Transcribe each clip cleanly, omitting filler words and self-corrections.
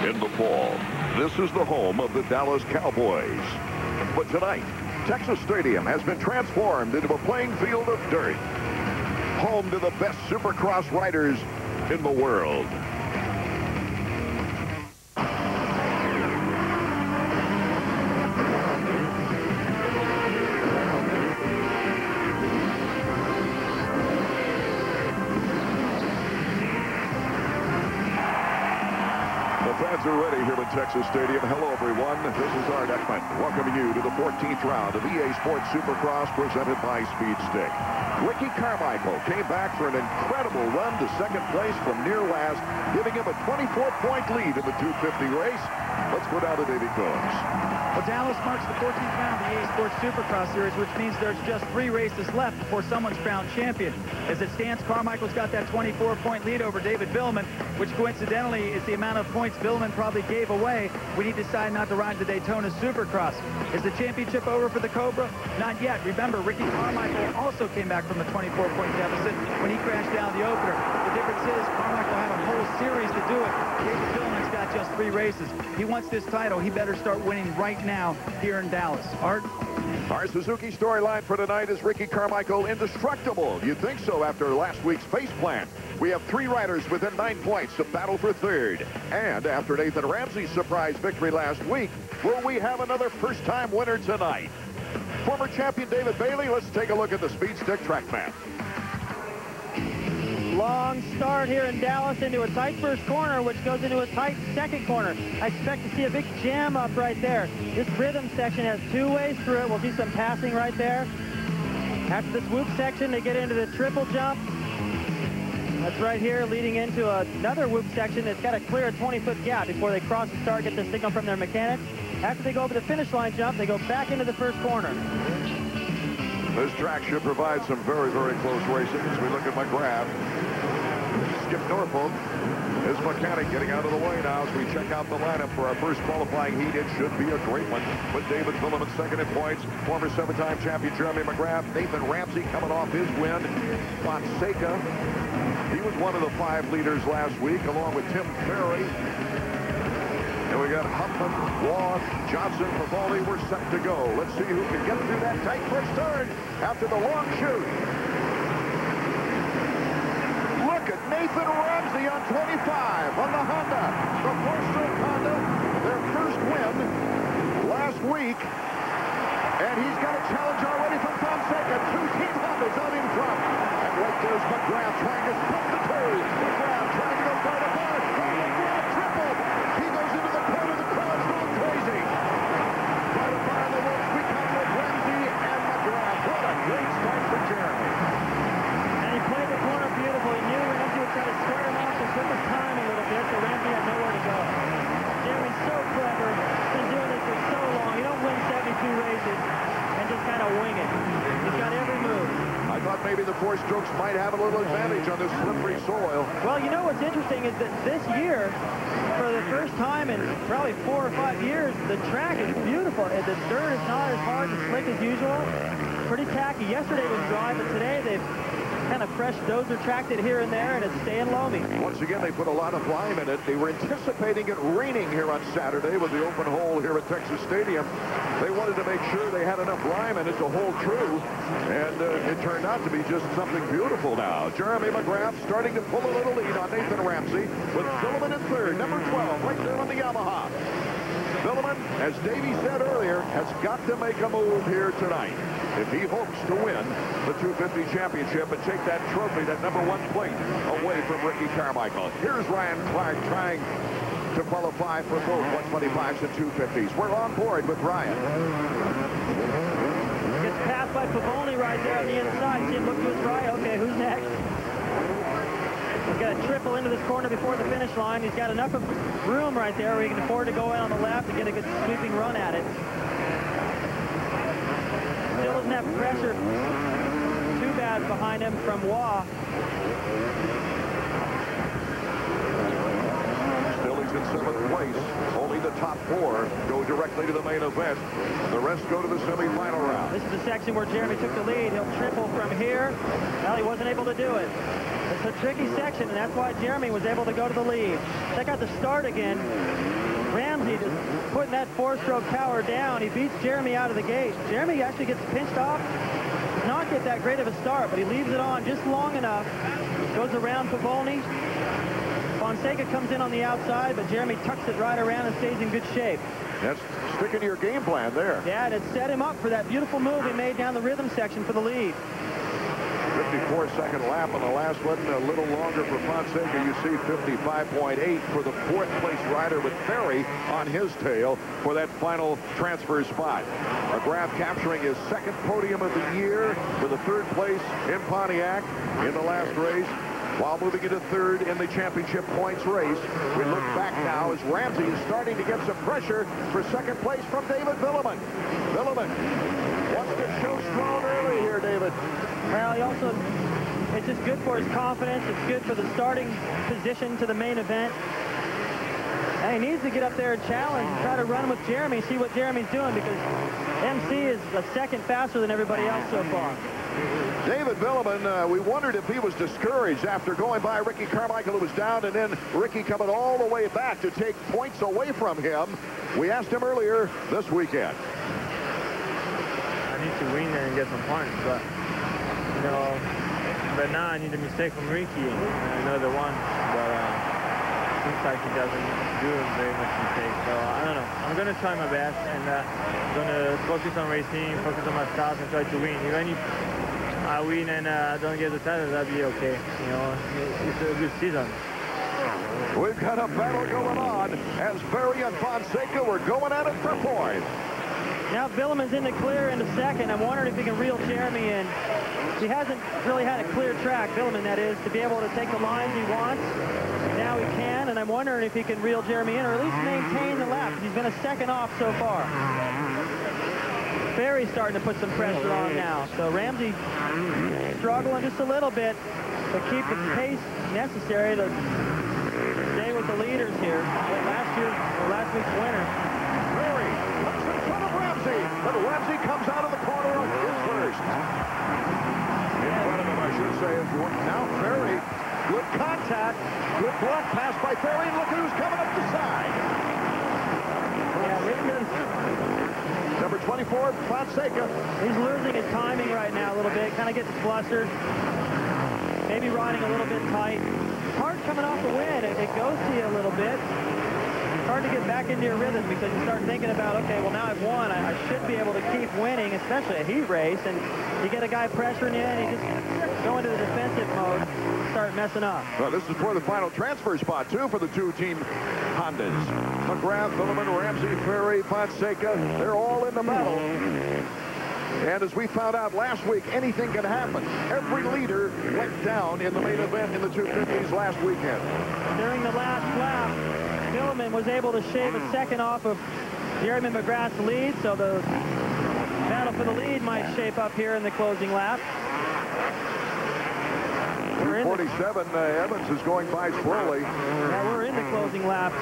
in the fall. This is the home of the Dallas Cowboys. But tonight, Texas Stadium has been transformed into a playing field of dirt. Home to the best Supercross riders in the world. Fans are ready here in Texas Stadium. Hello, everyone. This is Art Ekman welcoming you to the 14th round of EA Sports Supercross presented by Speed Stick. Ricky Carmichael came back for an incredible run to second place from near last, giving him a 24-point lead in the 250 race. Let's go down to David Combs. Well, Dallas marks the 14th round of the EA Sports Supercross Series, which means there's just 3 races left before someone's crowned champion. As it stands, Carmichael's got that 24-point lead over David Vuillemin, which coincidentally is the amount of points Vuillemin probably gave away when he decided not to ride the Daytona Supercross. Is the championship over for the Cobra? Not yet. Remember, Ricky Carmichael also came back from the 24-point deficit when he crashed down the opener. The difference is Carmichael had a whole series to do it. David Vuillemin's got just 3 races. He wants this title. He better start winning right now here in Dallas. Art? Our Suzuki storyline for tonight is Ricky Carmichael indestructible. You'd think so after last week's face plant. We have 3 riders within 9 points to battle for third. And after Nathan Ramsey's surprise victory last week, will we have another first-time winner tonight? Former champion David Bailey, let's take a look at the Speed Stick track map. Long start here in Dallas into a tight first corner, which goes into a tight second corner. I expect to see a big jam up right there. This rhythm section has 2 ways through it. We'll see some passing right there. After this whoop section, they get into the triple jump. That's right here, leading into another whoop section that's got to clear a 20-foot gap before they cross the start, get the signal from their mechanic. After they go over the finish line jump, they go back into the first corner. This track should provide some very, very close racing as we look at McGrath. Skip Norfolk, his mechanic, getting out of the way now as we check out the lineup for our first qualifying heat. It should be a great one. With David Vuillemin second in points, former 7-time champion Jeremy McGrath, Nathan Ramsey coming off his win, Fonseca. He was one of the 5 leaders last week, along with Tim Ferry. And we got Huffman, Waugh, Johnson, Pavalli. We're set to go. Let's see who can get through that tight first turn after the long shoot. Look at Nathan Ramsey on 25 on the Honda. The 4-stroke Honda, their first win last week. And he's got a challenge already from Fonseca. 2 Team Hondas out in front. And right there's McGrath trying to split the 2. McGrath trying to go bar to bar. McGrath triple. He goes into the corner. The crowd's going crazy. Bar to bar on the ropes. We come with Ramsey and McGrath. What a great start for Jeremy. And he played the corner beautiful. He knew Ramsey would try to square him off and took his time a little bit, so Ramsey had nowhere to go. Jeremy's so clever. He's been doing this for so long. You don't win 72 races and just kind of wing it. He's got every move. I thought maybe the 4 strokes might have a little advantage on this slippery soil. Well, you know what's interesting is that this year, for the first time in probably 4 or 5 years, the track is beautiful. And the dirt is not as hard and slick as usual. Pretty tacky. Yesterday was dry, but today they've kind of fresh dozer tracked it here and there, and it's staying loamy. Once again, they put a lot of lime in it. They were anticipating it raining here on Saturday with the open hole here at Texas Stadium. They wanted to make sure they had enough lime in it to hold true, and it turned out to be just something beautiful now. Jeremy McGrath starting to pull a little lead on Nathan Ramsey with Vuillemin in third, number 12, right there on the Yamaha. Vuillemin, as Davey said earlier, has got to make a move here tonight if he hopes to win the 250 championship and take that trophy, that number 1 plate, away from Ricky Carmichael. Here's Ryan Clark trying to qualify for both 125s and 250s. We're on board with Ryan. Gets passed by Pavalli right there on the inside. See him look to his right. Okay, who's next? He's got to triple into this corner before the finish line. He's got enough of room right there where he can afford to go in on the left and get a good sweeping run at it. Still doesn't have pressure too bad behind him from Waugh. Still he's in 7th place. Only the top 4 go directly to the main event. The rest go to the semifinal round. This is the section where Jeremy took the lead. He'll triple from here. Well, he wasn't able to do it. As It's a tricky section, and that's why Jeremy was able to go to the lead. Check out the start again. Ramsey just putting that four-stroke tower down. He beats Jeremy out of the gate. Jeremy actually gets pinched off. Does not get that great of a start, but he leaves it on just long enough. Goes around Pavolny. Fonseca comes in on the outside, but Jeremy tucks it right around and stays in good shape. That's sticking to your game plan there. Yeah, and it set him up for that beautiful move he made down the rhythm section for the lead. 54-second lap on the last one, a little longer for Fonseca. You see 55.8 for the fourth-place rider with Ferry on his tail for that final transfer spot. McGrath capturing his second podium of the year for the third place in Pontiac in the last race, while moving into third in the championship points race. We look back now as Ramsey is starting to get some pressure for second place from David Vuillemin. Vuillemin wants to show strong early here, David. Well, he also, it's just good for his confidence. It's good for the starting position to the main event. And he needs to get up there and challenge and try to run with Jeremy, see what Jeremy's doing, because MC is a second faster than everybody else so far. David Vuillemin, we wondered if he was discouraged after going by Ricky Carmichael, who was down, and then Ricky coming all the way back to take points away from him. We asked him earlier this weekend. I need to win and get some points, but, you know, but now I need a mistake from Ricky, another one, but seems like he doesn't do very much mistakes, so I don't know. I'm going to try my best, and I'm going to focus on racing, focus on my stars, and try to win. Even if I win and don't get the title, that'd be okay. You know, it's a good season. We've got a battle going on as Ferry and Fonseca were going at it for points. Now Vuillemin's in the clear into second. I'm wondering if he can reel Jeremy in. He hasn't really had a clear track, Vuillemin that is, to be able to take the lines he wants. Now he can, and I'm wondering if he can reel Jeremy in, or at least maintain the lap. He's been a second off so far. Ferry's starting to put some pressure on now. So Ramsey struggling just a little bit to keep the pace necessary to stay with the leaders here. Last week's winner. Ferry comes in front of Ramsey, but Ramsey comes out of the corner on his first. In front of him, I should say, is now Ferry. Good contact, good block pass by Ferry, and look at who's coming up the side. Yeah, Number 24, Fonseca. he's losing his timing right now a little bit, kind of getting flustered. Maybe riding a little bit tight. Hard coming off the win. It goes to you a little bit. Hard to get back into your rhythm because you start thinking about, okay, well, now I've won. I should be able to keep winning, especially a heat race. And you get a guy pressuring you, and you just go into the defensive mode and start messing up. Well, this is for the final transfer spot, too, for the two-team Hondas. McGrath, Vuillemin, Ramsey, Ferry, Fonseca, they're all in the battle. And as we found out last week, anything can happen. Every leader went down in the main event in the 250s last weekend. During the last lap, Vuillemin was able to shave a second off of Jeremy McGrath's lead, so the battle for the lead might shape up here in the closing lap. 247, Evans is going by slowly. Yeah, we're in the closing lap.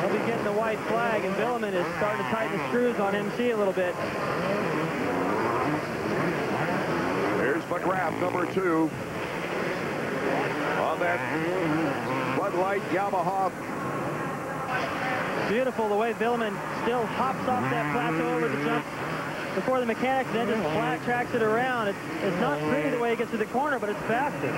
He'll be getting the white flag, and Vuillemin is starting to tighten the screws on MC a little bit. There's McGrath, number 2. On that floodlight Yamaha. Beautiful the way Vuillemin still hops off that plateau over the jump before the mechanics, then just flat tracks it around. It's not pretty the way he gets to the corner, but it's faster.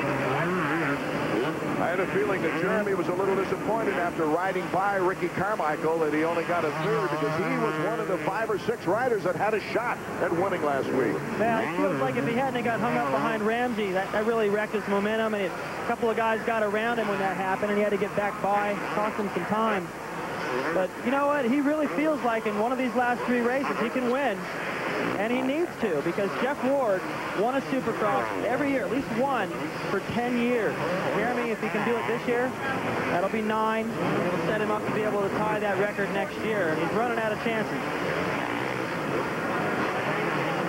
I had a feeling that Jeremy was a little disappointed after riding by Ricky Carmichael that he only got a third, because he was one of the 5 or 6 riders that had a shot at winning last week. Yeah, it feels like if he hadn't got hung up behind Ramsey, that really wrecked his momentum, and a couple of guys got around him when that happened, and he had to get back by, cost him some time. But you know what? He really feels like in one of these last 3 races he can win. And he needs to, because Jeff Ward won a Supercross every year, at least one, for 10 years. Jeremy, if he can do it this year, that'll be 9. It'll set him up to be able to tie that record next year. And he's running out of chances.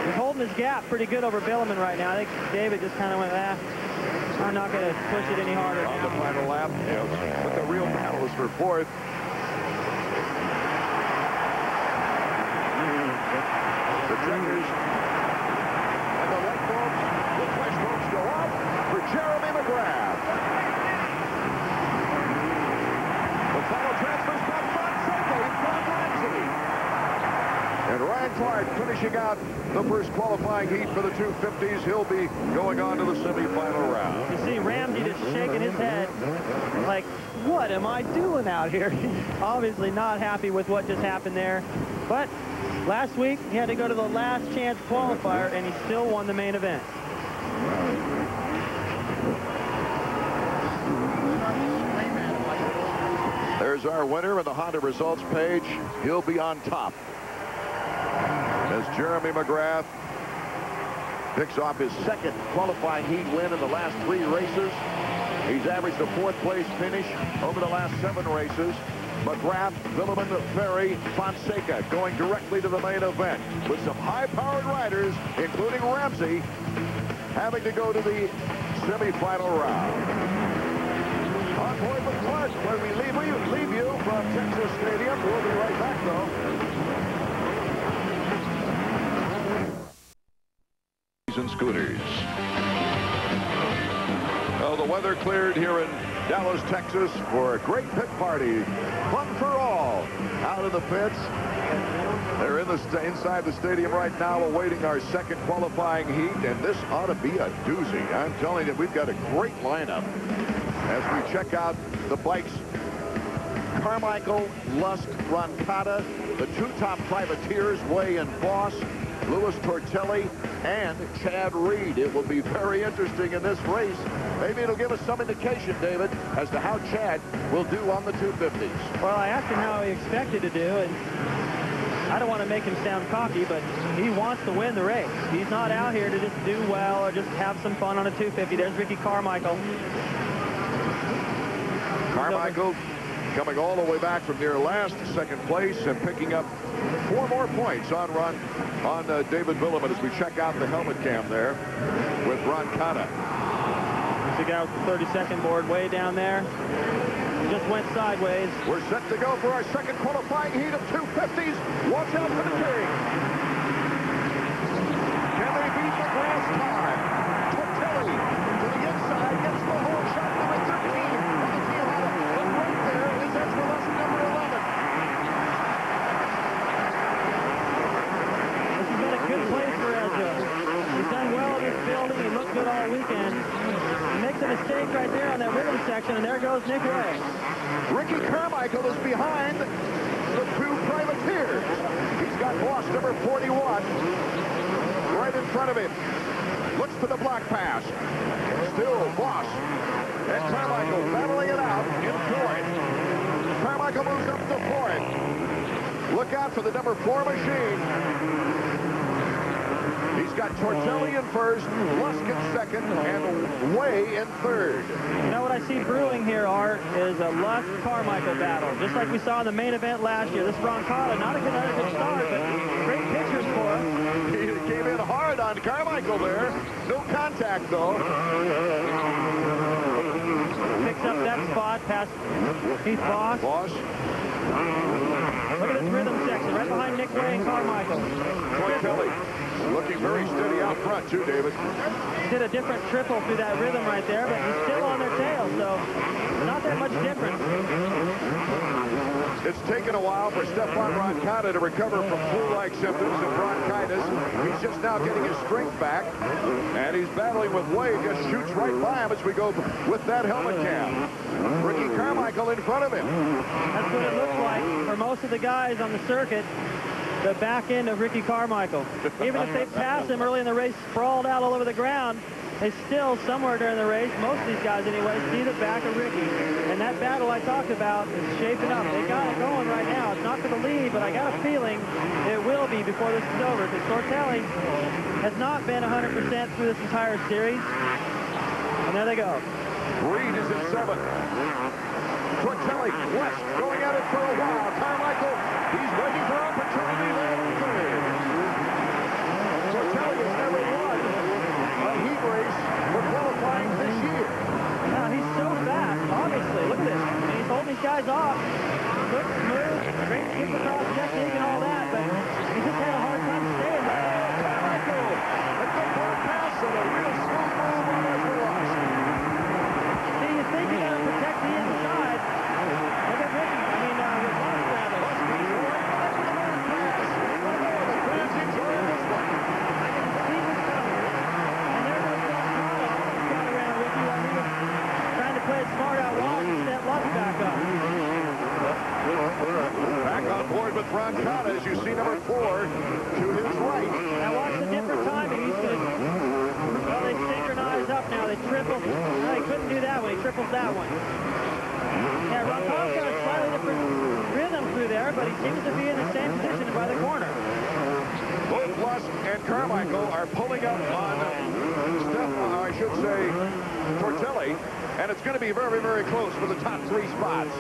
He's holding his gap pretty good over Vuillemin right now. I think David just kind of went, I'm not going to push it any harder. On the final lap, but the real battle is for 4th. The checkers and the light bulbs, the flash bulbs go up for Jeremy McGrath. McGrath. The final transfers from Fonseca in front of Ramsey. And Ryan Clark finishing out the first qualifying heat for the 250s. He'll be going on to the semifinal round. You see Ramsey just shaking his head like, what am I doing out here? He's obviously not happy with what just happened there. But last week, he had to go to the last chance qualifier, and he still won the main event. There's our winner in the Honda results page. He'll be on top as Jeremy McGrath picks off his second qualifying heat win in the last 3 races. He's averaged a 4th place finish over the last 7 races. McGrath, Vuillemin, Ferry, Fonseca going directly to the main event with some high-powered riders, including Ramsey, having to go to the semifinal round. On board with Clark when we leave you from Texas Stadium. We'll be right back, though. And scooters. Well, the weather cleared here in Dallas, Texas for a great pit party. Fun for all out of the pits. They're inside the stadium right now awaiting our second qualifying heat, and this ought to be a doozy. I'm telling you, we've got a great lineup as we check out the bikes. Carmichael, Lusk, Roncada, the 2 top privateers, Way and Voss, Louis Tortelli, and Chad Reed. It will be very interesting in this race. Maybe it'll give us some indication, David, as to how Chad will do on the 250s. Well, I asked him how he expected to do, and I don't want to make him sound cocky, but he wants to win the race. He's not out here to just do well or just have some fun on a 250. There's Ricky Carmichael. Carmichael coming all the way back from near last, 2nd place, and picking up 4 more points on David Vuillemin as we check out the helmet cam there with Roncada. There's the guy with the 32nd board way down there. Just went sideways. We're set to go for our second qualifying heat of 250s. Watch out for the king. Can they beat McGrath's time? Tortelli to the inside, gets the whole shot, number 13 on the Yamaha. But right there is Ezra Lusk, number 11. This has been a good place for Ezra. He's done well in this building. He looked good all weekend. He makes a mistake right there on that rhythm section, and there goes Nick Way. Ricky Carmichael is behind the 2 privateers. He's got Voss, number 41, right in front of him. Looks for the block pass. Still Voss and Carmichael battling it out in 4th. Carmichael moves up to 4th. Look out for the number 4 machine. He's got Tortelli in 1st, Lusk in 2nd, and Way in 3rd. You know what I see brewing here, Art, is a Lusk-Carmichael battle. Just like we saw in the main event last year. This Roncada, not a good start, but great pictures for us. He came in hard on Carmichael there. No contact, though. Picks up that spot past Keith Voss. Look at this rhythm section, right behind Nick Way and Carmichael. Tortelli looking very steady out front, too, David. Did a different triple through that rhythm right there, but he's still on their tail, so not that much difference. It's taken a while for Stephane Roncada to recover from flu-like symptoms of bronchitis. He's just now getting his strength back, and he's battling with Way. Just shoots right by him as we go with that helmet cam. Ricky Carmichael in front of him. That's what it looks like for most of the guys on the circuit. The back end of Ricky Carmichael. Even if they pass him early in the race, sprawled out all over the ground, they still, somewhere during the race, most of these guys anyway, see the back of Ricky. And that battle I talked about is shaping up. They got it going right now. It's not for the lead, but I got a feeling it will be before this is over, because Tortelli has not been 100% through this entire series. And there they go. Reed is in 7th. Tortelli, West, going at it for a while. Carmichael, he's waiting for opportunity there in 3rd. Tortelli has never won a heat race for qualifying this year. Now, he's so fast, obviously. Look at this. And he's holding these guys off. Quick, smooth, great Supercross technique and all that, but he just had a hard time staying there. Carmichael, a good ball pass and a real smooth move on Ezra Lusk. with Roncada, as you see number 4 to his right. Now watch the different timing. He's going to, well, they synchronize up now. They triple. No, he couldn't do that one. He triples that one. Yeah, Roncada's got a slightly different rhythm through there, but he seems to be in the same position by the corner. Both Lusk and Carmichael are pulling up on I should say, Tortelli, and it's going to be very, very close for the top 3 spots.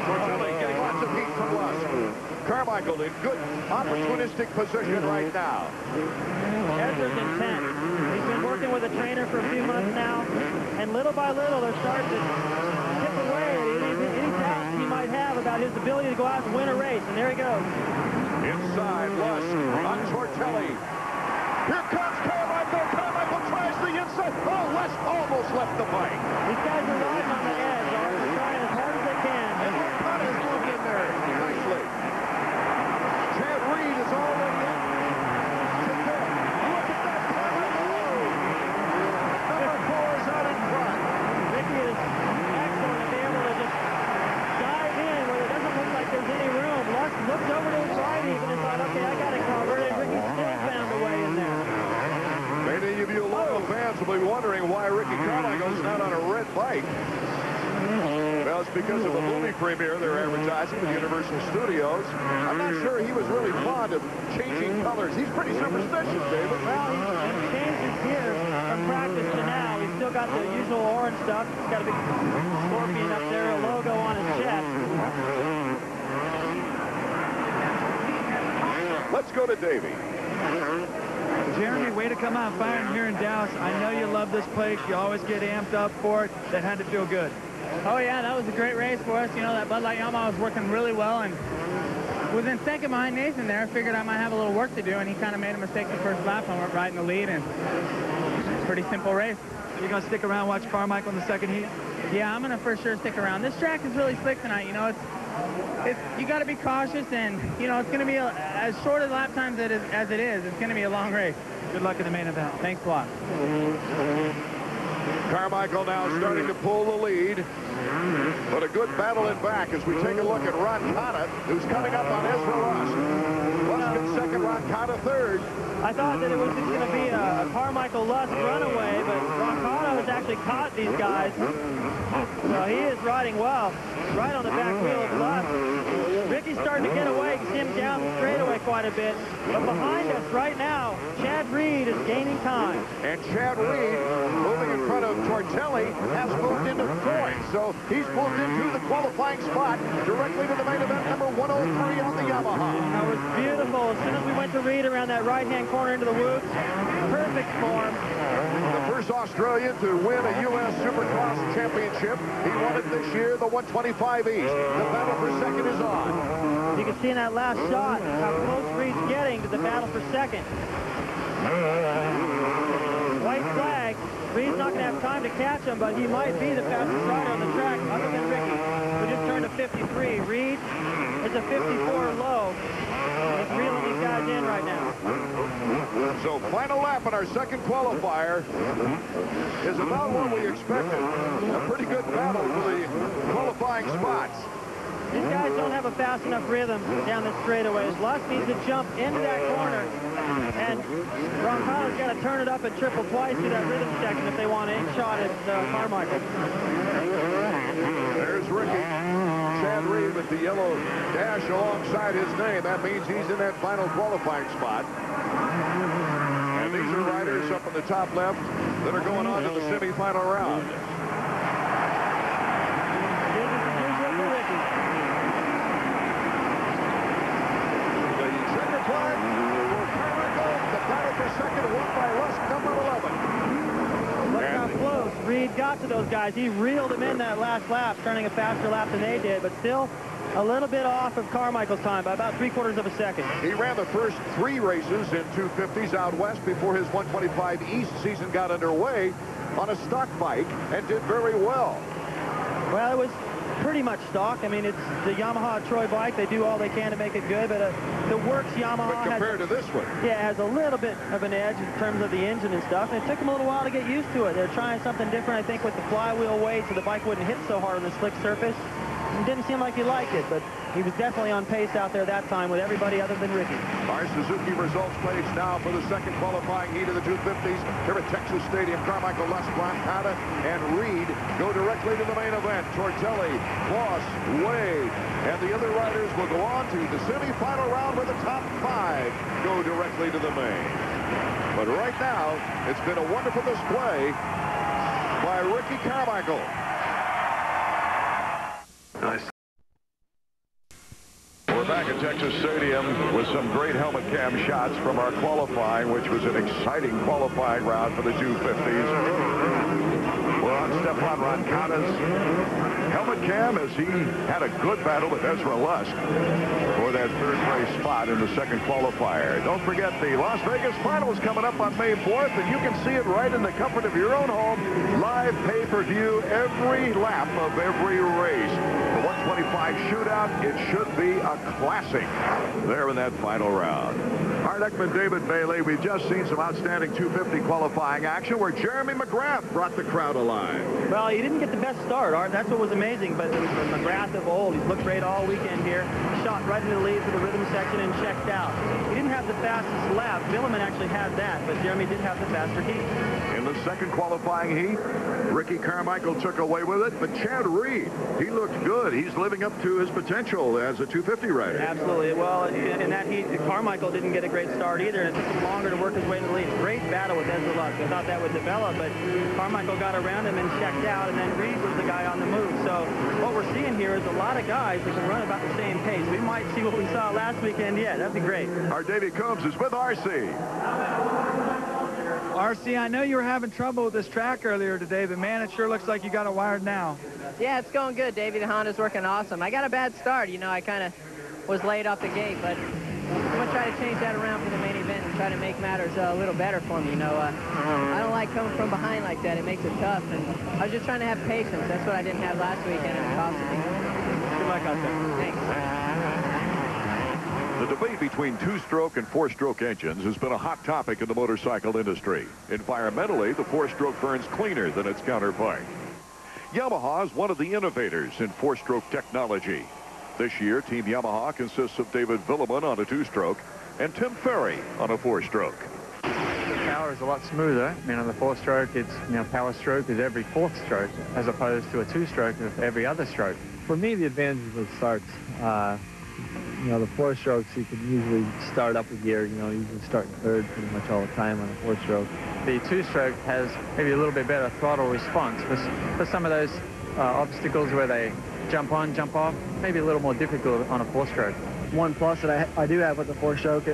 Tortelli getting lots of heat from Lusk. Carmichael in good opportunistic position right now. Ezra's intent. He's been working with a trainer for a few months now, and little by little they're starting to chip away at any doubt he might have about his ability to go out and win a race, and there he goes. Inside, Lusk on Tortelli. Here comes Carmichael. Carmichael tries the inside. Oh, Lusk almost left the bike. These guys are riding on the edge. They're trying as hard as they can. And Roncada is moved in there nicely. Chad Reed is already in. Look at that. Number 4 is out in front. Ricky is excellent to be able to just dive in where it doesn't look like there's any room. Lusk looked over to his right even and thought, okay, I got it covered, and Ricky still found a way in there. Many of you loyal fans will be wondering why Ricky Carmichael's not on a red bike. Well, it's because of the movie premiere they're advertising at Universal Studios. I'm not sure he was really fond of changing colors. He's pretty superstitious, David. Well, he's changed his gear from practice to now. He's still got the usual orange stuff. He's got a big scorpion up there, a logo on his chest. Let's go to Davey. Jeremy, way to come out firing here in Dallas. I know you love this place. You always get amped up for it. That had to feel good. Oh, yeah, that was a great race for us. You know, that Bud Light Yamaha was working really well, and within second behind Nathan there, I figured I might have a little work to do, and he kind of made a mistake the first lap and went right in the lead, and it's a pretty simple race. You're going to stick around, watch Carmichael in the second heat? Yeah, I'm going to for sure stick around. This track is really slick tonight. You know, you got to be cautious, and, you know, it's going to be as short a lap times as it is. It's going to be a long race. Good luck in the main event. Thanks a lot. Carmichael now starting to pull the lead. But a good battle in back as we take a look at Roncada, who's coming up on Ezra Lusk. Lusk in second, Roncada third. I thought that it was just going to be a Carmichael-Lusk runaway, but Roncada has actually caught these guys. So he is riding well, right on the back wheel of Lusk. Ricky's starting to get away. You can see him down the straightaway quite a bit. But behind us right now, Chad Reed is gaining time. And Chad Reed, moving in front of Tortelli, has moved into fourth. So he's moved into the qualifying spot directly to the main event, number 103 on the Yamaha. That was beautiful. As soon as we went to Reed around that right-hand corner into the whoops, perfect form. The first Australian to win a U.S. Supercross Championship. He won it this year, the 125 East. The battle for second is on. You can see in that last shot how close Reed's getting to the battle for second. White flag. Reed's not going to have time to catch him, but he might be the fastest rider on the track, other than Ricky, who just turned a 53. Reed is a 54 low. He's reeling these guys in right now. So final lap in our second qualifier is about what we expected. A pretty good battle for the qualifying spots. These guys don't have a fast enough rhythm down the straightaways. Lusk needs to jump into that corner, and Roncada's got to turn it up and triple twice through that rhythm section if they want to in-shot at Carmichael. There's Ricky. Chad Reed with the yellow dash alongside his name. That means he's in that final qualifying spot. And these are riders up in the top left that are going on to the semifinal round. Second, won by Lusk, number 11. Look how close Reed got to those guys. He reeled them in that last lap, turning a faster lap than they did, but still a little bit off of Carmichael's time by about 3/4 of a second. He ran the first 3 races in 250s out west before his 125 East season got underway on a stock bike and did very well. Well, it was pretty much stock. I mean, it's the Yamaha Troy bike. They do all they can to make it good, but the works Yamaha but compared to this one, yeah, has a little bit of an edge in terms of the engine and stuff. And it took them a little while to get used to it. They're trying something different, I think, with the flywheel weight, so the bike wouldn't hit so hard on the slick surface. It didn't seem like he liked it, but he was definitely on pace out there that time with everybody other than Ricky. our Suzuki results page now for the second qualifying heat of the 250s here at Texas Stadium. Carmichael, Lusk, Roncada, and Reed go directly to the main event. Tortelli, Voss, Wade, and the other riders will go on to the semifinal round where the top 5 go directly to the main. But right now, it's been a wonderful display by Ricky Carmichael. Nice. We're back at Texas Stadium with some great helmet cam shots from our qualifying, which was an exciting qualifying round for the 250s. We're on Stephane Roncada's helmet cam as he had a good battle with Ezra Lusk for that third place spot in the second qualifier. Don't forget the Las Vegas finals coming up on May 4th, and you can see it right in the comfort of your own home. Live pay-per-view every lap of every race. The 125 shootout, it should be a classic there in that final round. Our deckman David Vuillemin, we've just seen some outstanding 250 qualifying action where Jeremy McGrath brought the crowd alive. Well, he didn't get the best start, Art. That's what was amazing, but it was the McGrath of old. He's looked great all weekend here. Shot right into the lead for the rhythm section and checked out. He didn't have the fastest lap. Vuillemin actually had that, but Jeremy did have the faster heat. In the second qualifying heat, Ricky Carmichael took away with it, but Chad Reed, he looked good. He's living up to his potential as a 250 rider. Absolutely. Well, in that heat, Carmichael didn't get a great start either, and it took him longer to work his way to the lead. Great battle with Ezra Lusk. I thought that would develop, but Carmichael got around him and checked out, and then Reed was the guy on the move. So what we're seeing here is a lot of guys that can run about the same pace. We might see what we saw last weekend yet. That'd be great. Our Davey Combs is with RC. RC, I know you were having trouble with this track earlier today, but man, it sure looks like you got it wired now. Yeah, it's going good, Davey. The Honda's working awesome. I got a bad start. You know, I kind of was late off the gate, but I'm going to try to change that around for the main event and try to make matters a little better for me. You know, I don't like coming from behind like that. It makes it tough, and I was just trying to have patience. That's what I didn't have last weekend, and it cost me. Good luck out there. Thanks. The debate between two-stroke and four-stroke engines has been a hot topic in the motorcycle industry. Environmentally, the four-stroke burns cleaner than its counterpart. Yamaha is one of the innovators in four-stroke technology. This year, Team Yamaha consists of David Vuillemin on a two-stroke and Tim Ferry on a four-stroke. The power is a lot smoother. I mean, on the four-stroke, it's, you know, power stroke is every fourth stroke, as opposed to a two-stroke of every other stroke. For me, the advantage was starts. You know, the four strokes, you can usually start up a gear. You know, you can start in third pretty much all the time on a four-stroke. The two-stroke has maybe a little bit better throttle response for some of those obstacles where they jump on, jump off, maybe a little more difficult on a four-stroke. One plus that I do have with the four-stroke,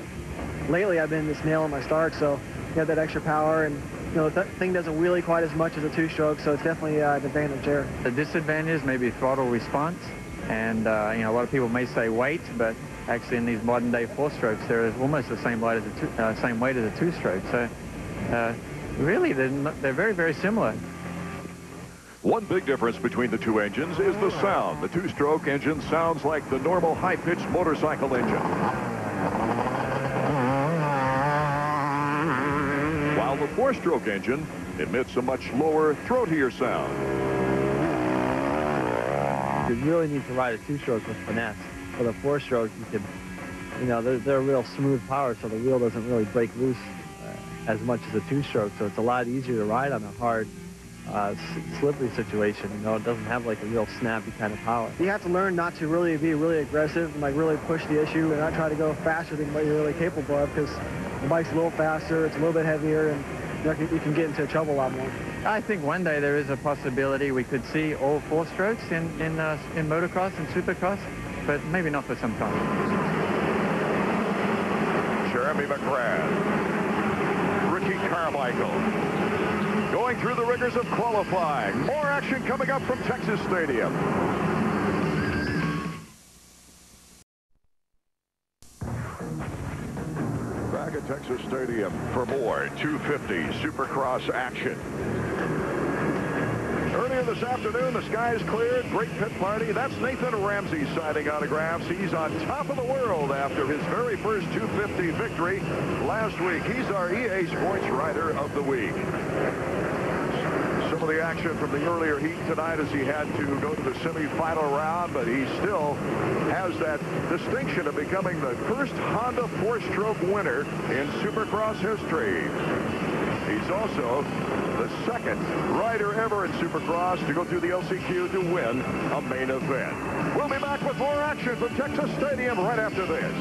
lately I've been just nailing my start, so you have that extra power, and you know, the thing doesn't wheelie quite as much as a two-stroke, so it's definitely an advantage there. The disadvantage may be throttle response, and you know, a lot of people may say weight, but actually in these modern-day four-strokes, there is almost the same weight as a two-stroke. So really, they're very, very similar. One big difference between the two engines is the sound. The two-stroke engine sounds like the normal high-pitched motorcycle engine, while the four-stroke engine emits a much lower, throatier sound. You really need to ride a two-stroke with finesse. With a four-stroke, you can, you know, they're real smooth power, so the wheel doesn't really break loose as much as a two-stroke, so it's a lot easier to ride on a hard, slippery situation. You know, it doesn't have like a real snappy kind of power. You have to learn not to really be really aggressive and like really push the issue and not try to go faster than what you're really capable of, because the bike's a little faster, it's a little bit heavier, and you can get into trouble a lot more. I think one day there is a possibility we could see all four strokes in motocross and supercross, but maybe not for some time. Jeremy McGrath, Ricky Carmichael, going through the rigors of qualifying. More action coming up from Texas Stadium. Back at Texas Stadium for more 250 Supercross action. Earlier this afternoon. The sky's cleared. Great pit party. That's Nathan Ramsey signing autographs. He's on top of the world after his very first 250 victory last week. He's our EA Sports Rider of the Week. Some of the action from the earlier heat tonight as he had to go to the semifinal round, but he still has that distinction of becoming the first Honda four-stroke winner in Supercross history. He's also the second rider ever in Supercross to go through the LCQ to win a main event. We'll be back with more action from Texas Stadium right after this.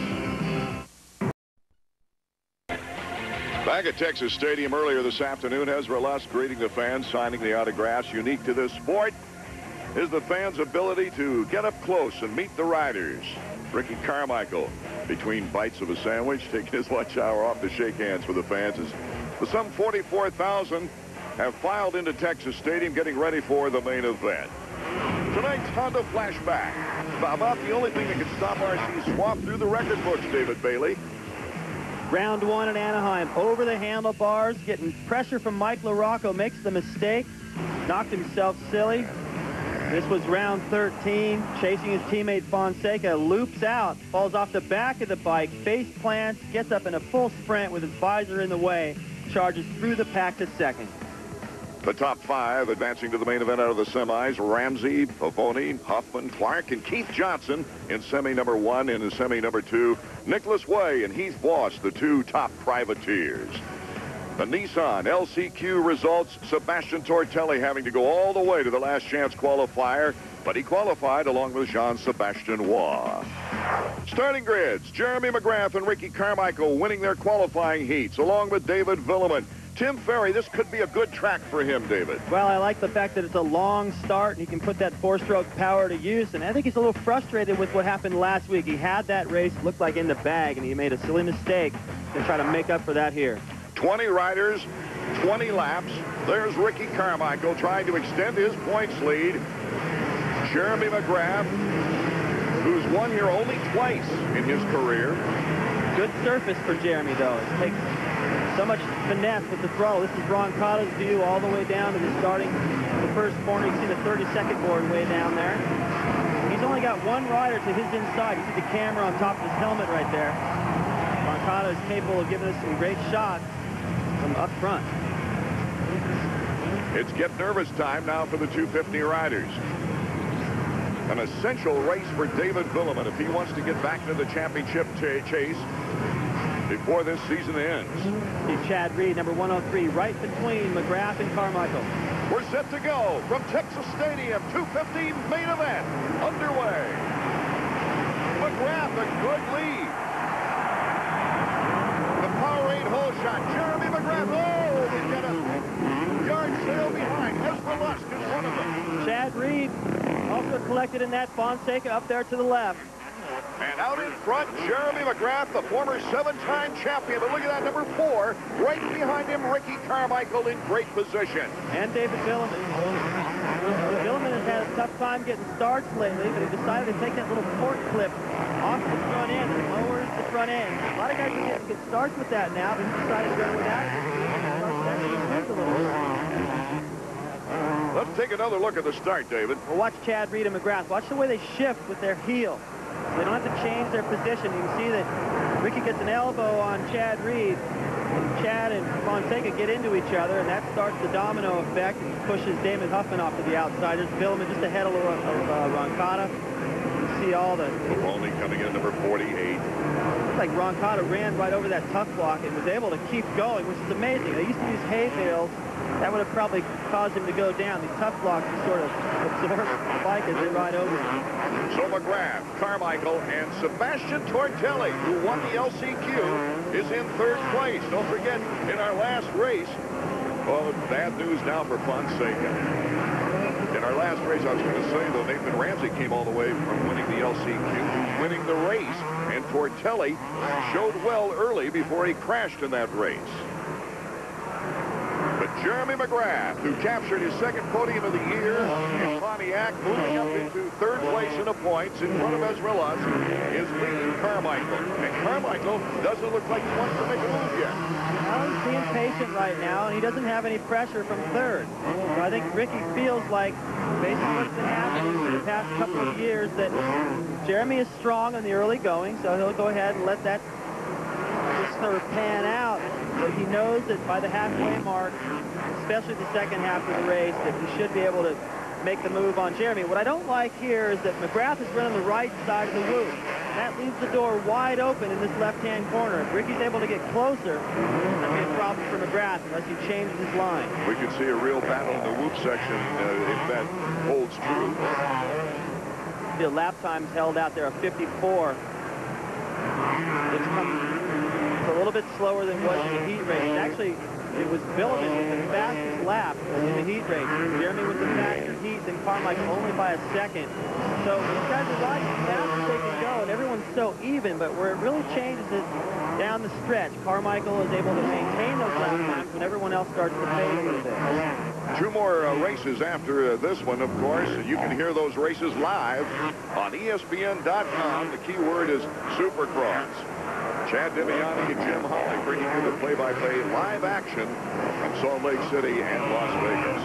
Back at Texas Stadium earlier this afternoon, Ezra Lusk greeting the fans, signing the autographs. Unique to this sport is the fans' ability to get up close and meet the riders. Ricky Carmichael, between bites of a sandwich, taking his lunch hour off to shake hands with the fans. As some 44,000 have filed into Texas Stadium, getting ready for the main event. Tonight's Honda flashback. About the only thing that can stop RC swap through the record books, David Bailey. Round one at Anaheim, over the handlebars, getting pressure from Mike LaRocco, makes the mistake, knocked himself silly. This was round 13, chasing his teammate Fonseca, loops out, falls off the back of the bike, face plants, gets up in a full sprint with his visor in the way, charges through the pack to second. The top five advancing to the main event out of the semis: Ramsey, Pavoni, Huffman, Clark, and Keith Johnson in semi number 1. And in semi number 2, Nicholas Way and Heath Voss, the two top privateers. The Nissan LCQ results: Sebastien Tortelli having to go all the way to the last chance qualifier, but he qualified along with Jean-Sebastien Roy. Starting grids: Jeremy McGrath and Ricky Carmichael winning their qualifying heats, along with David Vuillemin. Tim Ferry, this could be a good track for him, David. Well, I like the fact that it's a long start and he can put that four-stroke power to use, and I think he's a little frustrated with what happened last week. He had that race, looked like in the bag, and he made a silly mistake to try to make up for that here. 20 riders, 20 laps. There's Ricky Carmichael trying to extend his points lead. Jeremy McGrath, who's won here only twice in his career. Good surface for Jeremy, though. It takes so much finesse with the throttle. This is Roncada's view all the way down to the starting, the first corner. You see the 32nd board way down there. He's only got one rider to his inside. You see the camera on top of his helmet right there. Roncada is capable of giving us some great shots from up front. It's get nervous time now for the 250 riders. An essential race for David Vuillemin if he wants to get back into the championship chase before this season ends. See Chad Reed, number 103, right between McGrath and Carmichael. We're set to go from Texas Stadium. 250 main event underway. McGrath, a good lead. The Powerade hole shot. Jeremy McGrath. Oh, he's got a yard sale behind. Ezra Lusk is one of them. Chad Reed also collected in that. Fonseca up there to the left. And out in front, Jeremy McGrath, the former 7-time champion. But look at that, number 4. Right behind him, Ricky Carmichael in great position. And David Vuillemin. Vuillemin has had a tough time getting starts lately, but he decided to take that little port clip off the front end and lowers the front end. A lot of guys are getting good starts with that now, but he decided to go without it. Let's take another look at the start, David. Well, watch Chad Reed and McGrath. Watch the way they shift with their heel. They don't have to change their position. You can see that Ricky gets an elbow on Chad Reed, and Chad and Fonseca get into each other, and that starts the domino effect and pushes Damon Huffman off to the outside. There's Vuillemin just ahead of Roncada. You see all the... Only coming in number 48. Looks like Roncada ran right over that tuck block and was able to keep going, which is amazing. They used to use hay bales. That would have probably caused him to go down. These tough blocks to sort of absorb the bike as they ride over him. So McGrath, Carmichael, and Sebastien Tortelli, who won the LCQ, is in 3rd place. Don't forget, in our last race, well, bad news now for Fonseca. In our last race, I was going to say, though, Nathan Ramsey came all the way from winning the LCQ to winning the race. And Tortelli showed well early before he crashed in that race. But Jeremy McGrath, who captured his second podium of the year in Pontiac, moving up into third place in the points in front of Ezra Lusk, is leading Carmichael. And Carmichael doesn't look like he wants to make a move yet. Well, he's being patient right now, and he doesn't have any pressure from third. So I think Ricky feels like, based on what's been happening for the past couple of years, that Jeremy is strong in the early going, so he'll go ahead and let that just sort of pan out. But he knows that by the halfway mark, especially the second half of the race, that he should be able to make the move on Jeremy. What I don't like here is that McGrath is running the right side of the loop. That leaves the door wide open in this left-hand corner. If Ricky's able to get closer, it's going to be a problem for McGrath unless he changes his line. We could see a real battle in the whoop section if that holds true. The lap time's held out there of 54. It's a little bit slower than what in the heat race. Actually, it was Vuillemin with the fastest lap in the heat race. Jeremy with the faster heat than Carmichael only by a second. So these guys are riding as fast as they can go, and everyone's so even, but where it really changes is down the stretch. Carmichael is able to maintain those lap times when everyone else starts to fade a little bit. Two more races after this one, of course. You can hear those races live on ESPN.com. The key word is Supercross. Chad Demiani and Jim Holly bringing you the play-by-play live action from Salt Lake City and Las Vegas.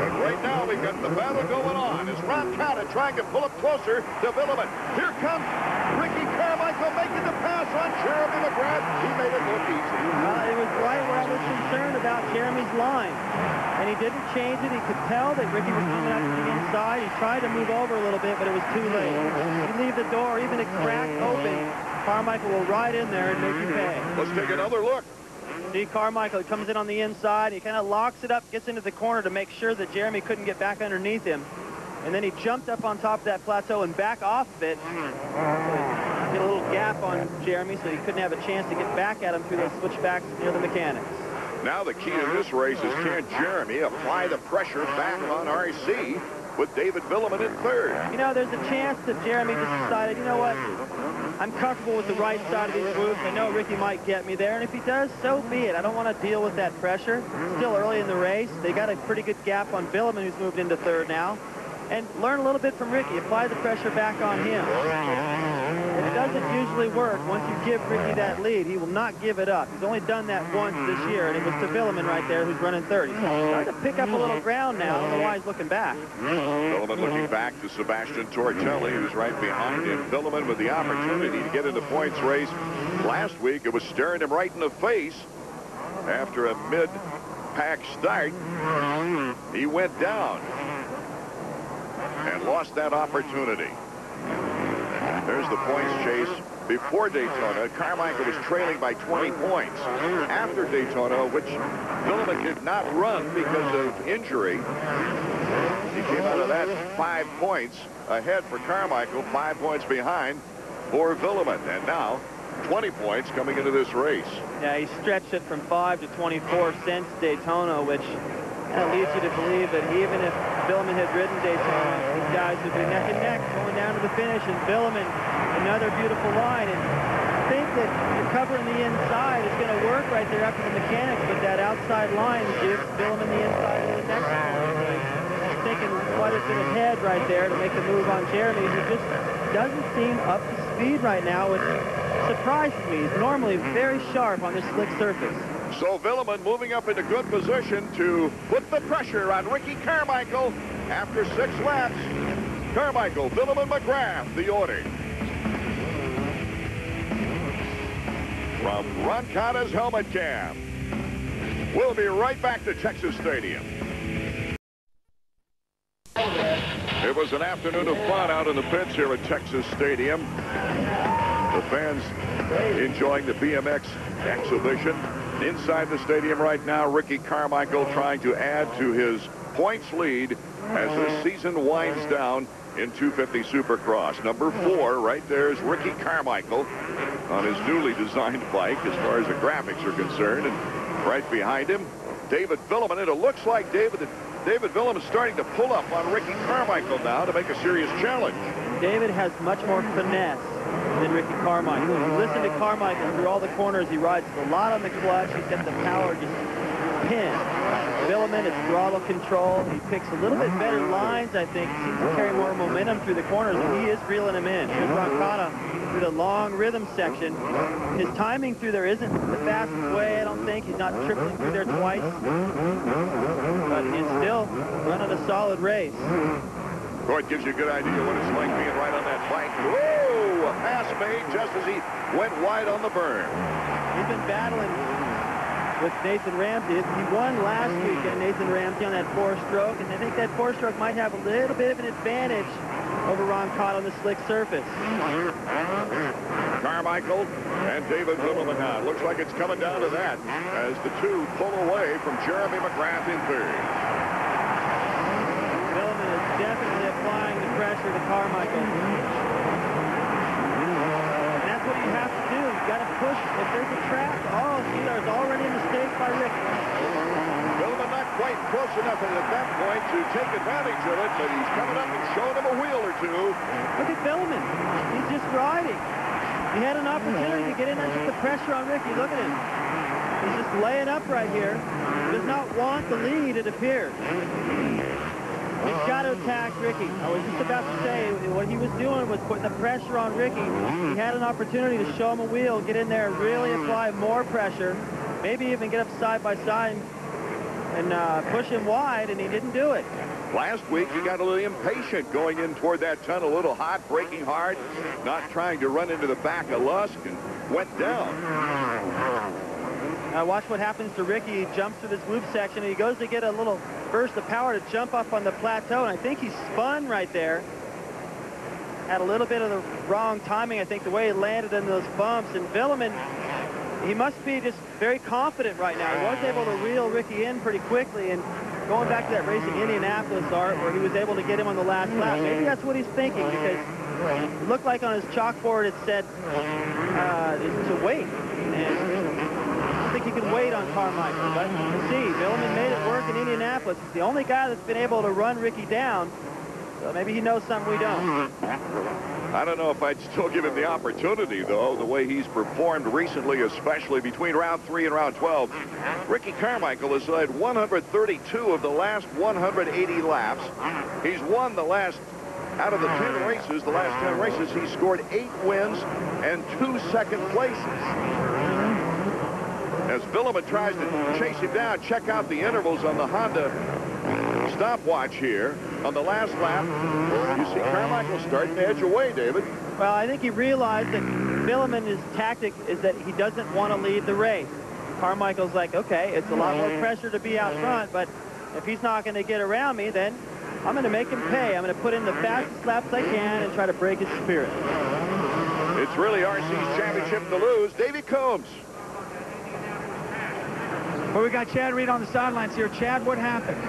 And right now we've got the battle going on as Roncada trying to pull up closer to Vuillemin. Here comes Ricky Carmichael making the pass on Jeremy McGrath. He made it look easy. It was right where I was concerned about Jeremy's line. And he didn't change it. He could tell that Ricky was coming out to the inside. He tried to move over a little bit, but it was too late. You leave the door even a crack open, Carmichael will ride in there and make you pay. Let's take another look. See Carmichael, he comes in on the inside. He kind of locks it up, gets into the corner to make sure that Jeremy couldn't get back underneath him. And then he jumped up on top of that plateau and back off of it. Get a little gap on Jeremy so he couldn't have a chance to get back at him through those switchbacks near the mechanics. Now the key to this race is can Jeremy apply the pressure back on RC with David Vuillemin in third. You know, there's a chance that Jeremy just decided, you know what, I'm comfortable with the right side of these whoops. I know Ricky might get me there, and if he does, so be it. I don't want to deal with that pressure. Still early in the race. They got a pretty good gap on Vuillemin, who's moved into third now. And learn a little bit from Ricky. Apply the pressure back on him. It doesn't usually work. Once you give Ricky that lead, he will not give it up. He's only done that once this year, and it was to Vuillemin right there, who's running third. He's starting to pick up a little ground now. I don't know why he's looking back. Vuillemin looking back to Sebastien Tortelli, who's right behind him. Vuillemin with the opportunity to get in the points race. Last week, it was staring him right in the face after a mid-pack start. He went down and lost that opportunity. There's the points chase before Daytona. Carmichael was trailing by 20 points. After Daytona, which Vuillemin did not run because of injury, he came out of that 5 points ahead for Carmichael, 5 points behind for Vuillemin. And now 20 points coming into this race. Yeah, he stretched it from 5 to 24 since Daytona, which leads you to believe that even if Vuillemin had ridden Daytona, these guys would be neck and neck going down to the finish. And Vuillemin, another beautiful line. And I think that recovering the inside is going to work right there after the mechanics, but that outside line gives Vuillemin the inside of the next corner. He's thinking quite a bit ahead right there to make the move on Jeremy, who just doesn't seem up to speed right now, which surprises me. He's normally very sharp on this slick surface. So Vuillemin moving up into good position to put the pressure on Ricky Carmichael after 6 laps. Carmichael, Vuillemin, McGrath, the order. From Roncada's helmet cam, we'll be right back to Texas Stadium. It was an afternoon of fun out in the pits here at Texas Stadium. The fans enjoying the BMX exhibition. Inside the stadium right now, Ricky Carmichael trying to add to his points lead as this season winds down in 250 Supercross. Number 4 right there is Ricky Carmichael on his newly designed bike as far as the graphics are concerned. And right behind him, David Vuillemin. And it looks like David Vuillemin is starting to pull up on Ricky Carmichael now to make a serious challenge. David has much more finesse than Ricky Carmichael. If you listen to Carmichael through all the corners, he rides a lot on the clutch. He's got the power just pin. Vuillemin, it's throttle control. He picks a little bit better lines, I think. He seems to carry more momentum through the corners, and he is reeling them in. Here's Roncada through the long rhythm section. His timing through there isn't the fastest way, I don't think. He's not tripling through there twice. But he's still running a solid race. Boy, it gives you a good idea what it's like being right on that bike. Whoa! A pass made just as he went wide on the berm. He's been battling with Nathan Ramsey. He won last weekend, Nathan Ramsey, on that 4-stroke, and I think that 4-stroke might have a little bit of an advantage over Roncada on the slick surface. Carmichael and David Vuillemin now. Looks like it's coming down to that as the two pull away from Jeremy McGrath in third. Vuillemin is definitely applying the pressure to Carmichael. And that's what you have to do. You've got to push. If there's a trap, oh, see, there's already a mistake by Ricky. Vuillemin not quite close enough at that point to take advantage of it, but he's coming up and showing him a wheel or two. Look at Vuillemin. He's just riding. He had an opportunity to get in and put the pressure on Ricky. Look at him. He's just laying up right here. He does not want the lead, it appears. He's got to attack Ricky. I was just about to say what he was doing was putting the pressure on Ricky. He had an opportunity to show him a wheel, get in there, really apply more pressure, maybe even get up side by side and push him wide, and he didn't do it. Last week, he got a little impatient going in toward that tunnel, a little hot, braking hard, not trying to run into the back of Lusk, and went down. Watch what happens to Ricky. He jumps to this loop section, and he goes to get a little burst of power to jump up on the plateau, and I think he spun right there. Had a little bit of the wrong timing, I think, the way he landed in those bumps. And Vuillemin, he must be just very confident right now. He was able to reel Ricky in pretty quickly, and going back to that race in Indianapolis, Art, where he was able to get him on the last lap. Maybe that's what he's thinking, because it looked like on his chalkboard it said to wait. And I think he can wait on Carmichael, but we'll see. Vuillemin made it work in Indianapolis. He's the only guy that's been able to run Ricky down, so maybe he knows something we don't. I don't know if I'd still give him the opportunity, though, the way he's performed recently, especially between round 3 and round 12. Ricky Carmichael has led 132 of the last 180 laps. He's won the last, out of the 10 races, the last 10 races, he's scored 8 wins and 2 second places. As Vuillemin tries to chase him down, check out the intervals on the Honda stopwatch here. On the last lap, you see Carmichael starting to edge away, David. Well, I think he realized that Vuillemin's tactic is that he doesn't want to lead the race. Carmichael's like, okay, it's a lot more pressure to be out front, but if he's not going to get around me, then I'm going to make him pay. I'm going to put in the fastest laps I can and try to break his spirit. It's really RC's championship to lose. Davey Combs. Well, we got Chad Reed on the sidelines here. Chad, what happened?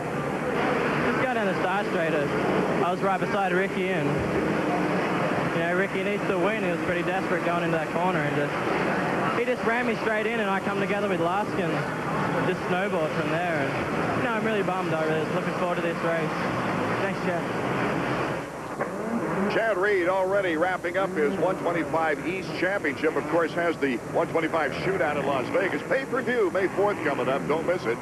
Just got in the side straight. I was right beside Ricky, and Ricky needs to win. He was pretty desperate going into that corner, and he just ran me straight in, and I come together with Lusk and just snowballed from there. And I'm really bummed. I was looking forward to this race. Thanks, Chad. Chad Reed already wrapping up his 125 East Championship. Of course, has the 125 shootout in Las Vegas. Pay-per-view May 4th coming up. Don't miss it.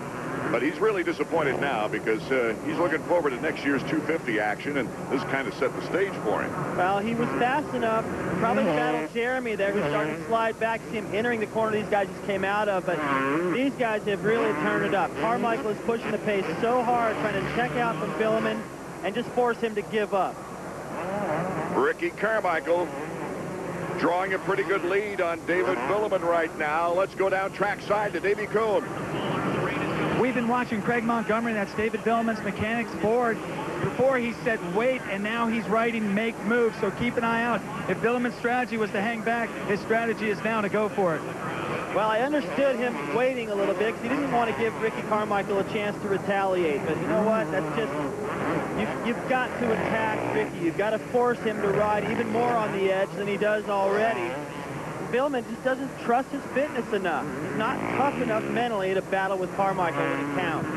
But he's really disappointed now because he's looking forward to next year's 250 action, and this kind of set the stage for him. Well, he was fast enough. Probably battled Jeremy there, who started to slide back. See him entering the corner these guys just came out of, but these guys have really turned it up. Carmichael is pushing the pace so hard, trying to check out from Vuillemin and just force him to give up. Ricky Carmichael drawing a pretty good lead on David Vuillemin right now. Let's go down trackside to Davey Combs. We've been watching Craig Montgomery, that's David Vuillemin's mechanics board. Before he said wait, and now he's writing make moves, so keep an eye out. If Vuillemin's strategy was to hang back, his strategy is now to go for it. Well, I understood him waiting a little bit because he didn't want to give Ricky Carmichael a chance to retaliate. But you know what? That's just, you've got to attack Ricky. You've got to force him to ride even more on the edge than he does already. Vuillemin just doesn't trust his fitness enough. He's not tough enough mentally to battle with Carmichael when it counts.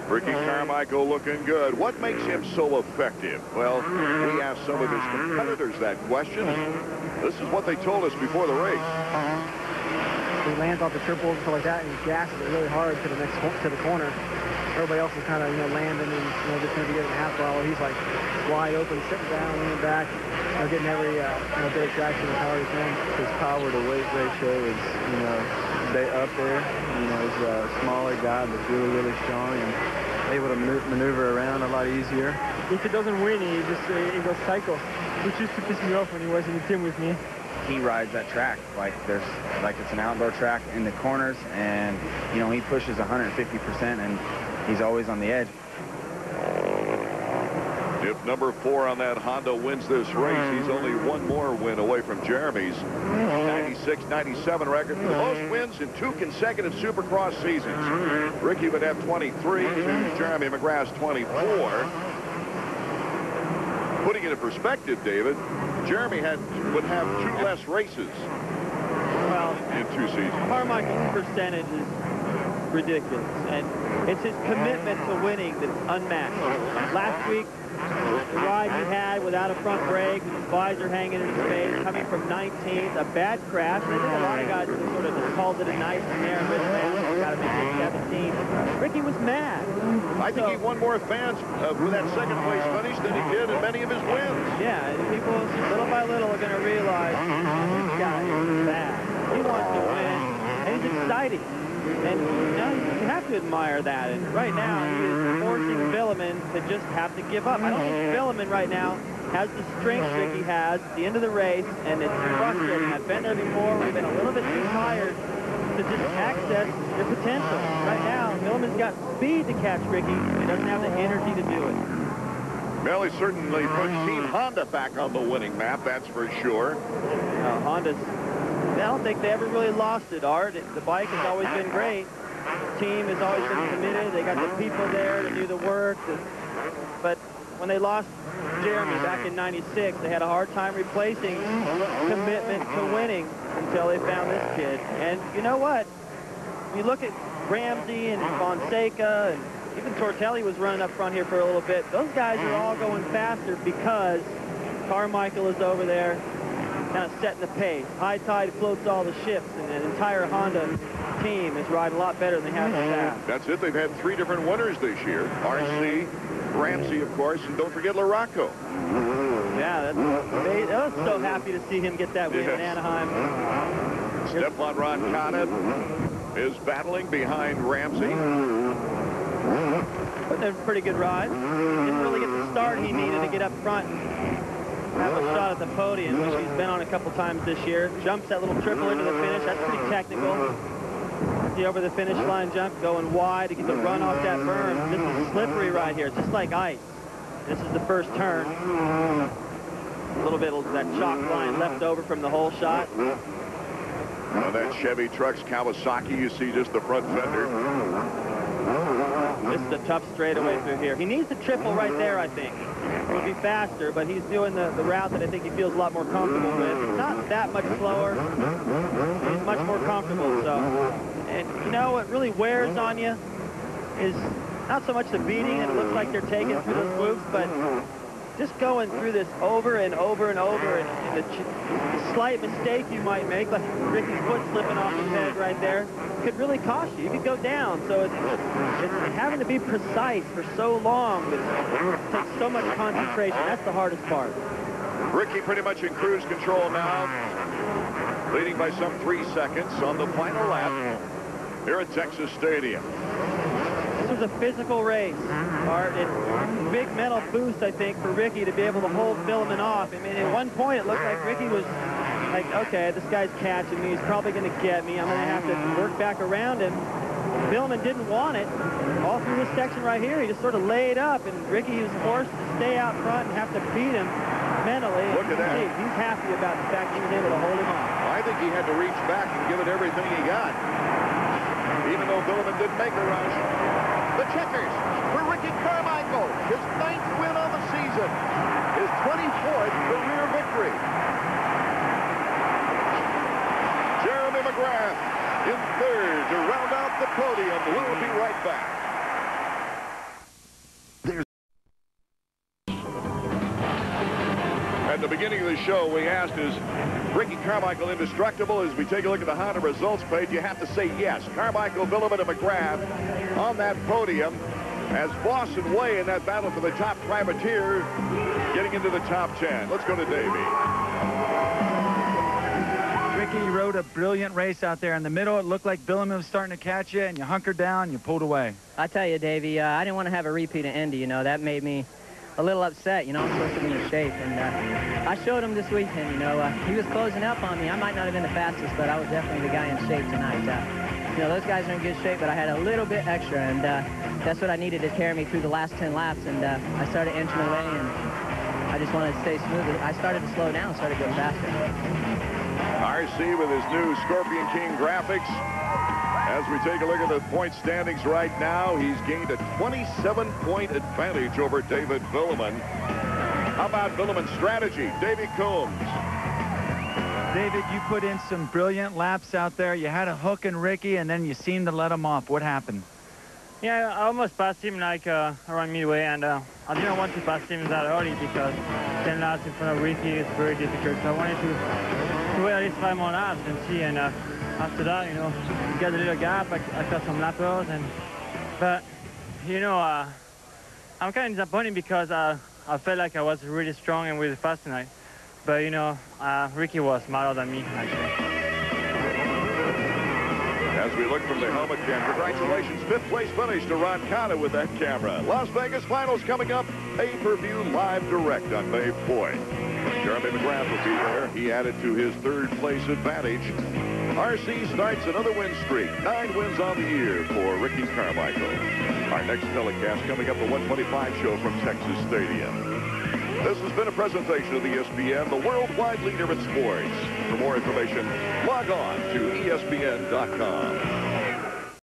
Ricky Carmichael looking good. What makes him so effective? Well, we asked some of his competitors that question. This is what they told us before the race. lands off the triples and stuff like that, and he gasses it really hard to the corner. Everybody else is kind of, landing and, just going to be getting half while he's like wide open, sitting down, leaning back, getting every, bit of traction as hard as he can. His power to weight ratio is, up there. He's a smaller guy, but really, really strong and able to maneuver around a lot easier. If he doesn't win, he goes psycho, which used to piss me off when he was in the team with me. He rides that track like it's an outdoor track in the corners, and he pushes 150%, and he's always on the edge. If number 4 on that Honda wins this race, he's only one more win away from Jeremy's 96-97 record. The most wins in 2 consecutive Supercross seasons. Ricky would have 23 to Jeremy McGrath's 24. Putting it in perspective, David, Jeremy would have 2 less races in 2 seasons. Carmichael's percentage is ridiculous, and it's his commitment to winning that's unmatched. Last week, the ride he had without a front brake, with his visor hanging in his face, coming from 19th, a bad crash. And I think a lot of guys sort of just called it a night from there. Got to make it 17th. Ricky was mad. I think he won more fans with that second place finish than he did in many of his wins. Yeah, and people little by little are going to realize this guy is bad. He wants to win, and he's excited. And you have to admire that. And right now, he is forcing Vuillemin to just have to give up. I don't think Vuillemin right now has the strength Ricky has at the end of the race, and it's frustrating. I've been there before. We've been a little bit too tired to just access your potential. Right now, Vuillemin's got speed to catch Ricky. He doesn't have the energy to do it. Well, he certainly put Team Honda back on the winning map, that's for sure. Honda's... I don't think they ever really lost it, Art. The bike has always been great. The team has always been committed. They got the people there to do the work. But when they lost Jeremy back in '96, they had a hard time replacing commitment to winning until they found this kid. And you know what? When you look at Ramsey and Fonseca, and even Tortelli was running up front here for a little bit, those guys are all going faster because Carmichael is over there kind of setting the pace. High tide floats all the ships, and the entire Honda team is riding a lot better than they have in the past. That's it. They've had 3 different winners this year. RC, Ramsey, of course, and don't forget LaRocco. Yeah, I was so happy to see him get that win in Anaheim. Stephane Roncada is battling behind Ramsey. But they're pretty good ride. Didn't really get the start he needed to get up front. Have a shot at the podium, which he's been on a couple times this year. Jumps that little triple into the finish. That's pretty technical. See over the finish line jump, going wide to get the run off that berm. This is slippery right here, just like ice. This is the first turn. A little bit of that chalk line left over from the whole shot. On that Chevy truck's Kawasaki, you see just the front fender. This is a tough straightaway through here. He needs the triple right there, I think. It would be faster, but he's doing the route that I think he feels a lot more comfortable with. It's not that much slower. He's much more comfortable. So, and you know what really wears on you is not so much the beating that it looks like they're taking through those whoops, but just going through this over and over and over, and the slight mistake you might make, like Ricky's foot slipping off his head right there, could really cost you. You could go down. So it's having to be precise for so long. It takes so much concentration. That's the hardest part. Ricky pretty much in cruise control now, leading by some 3 seconds on the final lap here at Texas Stadium. This was a physical race, Art, and big mental boost, I think, for Ricky to be able to hold Vuillemin off. I mean, at one point, it looked like Ricky was like, okay, this guy's catching me. He's probably going to get me. I'm going to have to work back around him. Vuillemin didn't want it. All through this section right here, he just sort of laid up, and Ricky was forced to stay out front and have to beat him mentally. Look at that. He's happy about the fact he was able to hold him off. I think he had to reach back and give it everything he got, even though Vuillemin didn't make the rush. The checkers for Ricky Carmichael, his 9th win on the season, his 24th career victory. Jeremy McGrath in 3rd to round out the podium. We'll be right back. And to beginning of the show, we asked, is Ricky Carmichael indestructible? As we take a look at the Honda results page, you have to say yes. Carmichael, Vuillemin, and McGrath on that podium as Voss and Way in that battle for the top privateer getting into the top 10. Let's go to Davey. Ricky rode a brilliant race out there. In the middle, it looked like Vuillemin was starting to catch you, and you hunkered down, you pulled away. I tell you, Davey, I didn't want to have a repeat of Indy. You know, that made me a little upset. You know, I'm supposed to be in shape, and I showed him this weekend. You know, he was closing up on me. I might not have been the fastest, but I was definitely the guy in shape tonight. You know, those guys are in good shape, but I had a little bit extra, and that's what I needed to carry me through the last 10 laps, and I started inching away, and I just wanted to stay smooth. I started to slow down, started going faster. RC with his new Scorpion King graphics. As we take a look at the point standings right now, he's gained a 27-point advantage over David Vuillemin. How about Vuillemin's strategy? Davey Combs. David, you put in some brilliant laps out there. You had a hook in Ricky, and then you seemed to let him off. What happened? Yeah, I almost passed him like around midway, and I didn't want to pass him that early because 10 laps in front of Ricky is very difficult. So I wanted to wait at least 5 more laps and see, and after that, you know, you get a little gap. I cut some lappers, but you know, I'm kind of disappointed because I felt like I was really strong and really fast tonight. But you know, Ricky was smarter than me, actually. As we look from the helmet cam, congratulations, 5th place finish to Roncada with that camera. Las Vegas finals coming up, pay-per-view live direct on May 4th. Jeremy McGrath will be there. He added to his 3rd place advantage. RC starts another win streak. 9 wins on the year for Ricky Carmichael. Our next telecast coming up, the 125 show from Texas Stadium. This has been a presentation of the ESPN, the worldwide leader in sports. For more information, log on to ESPN.com.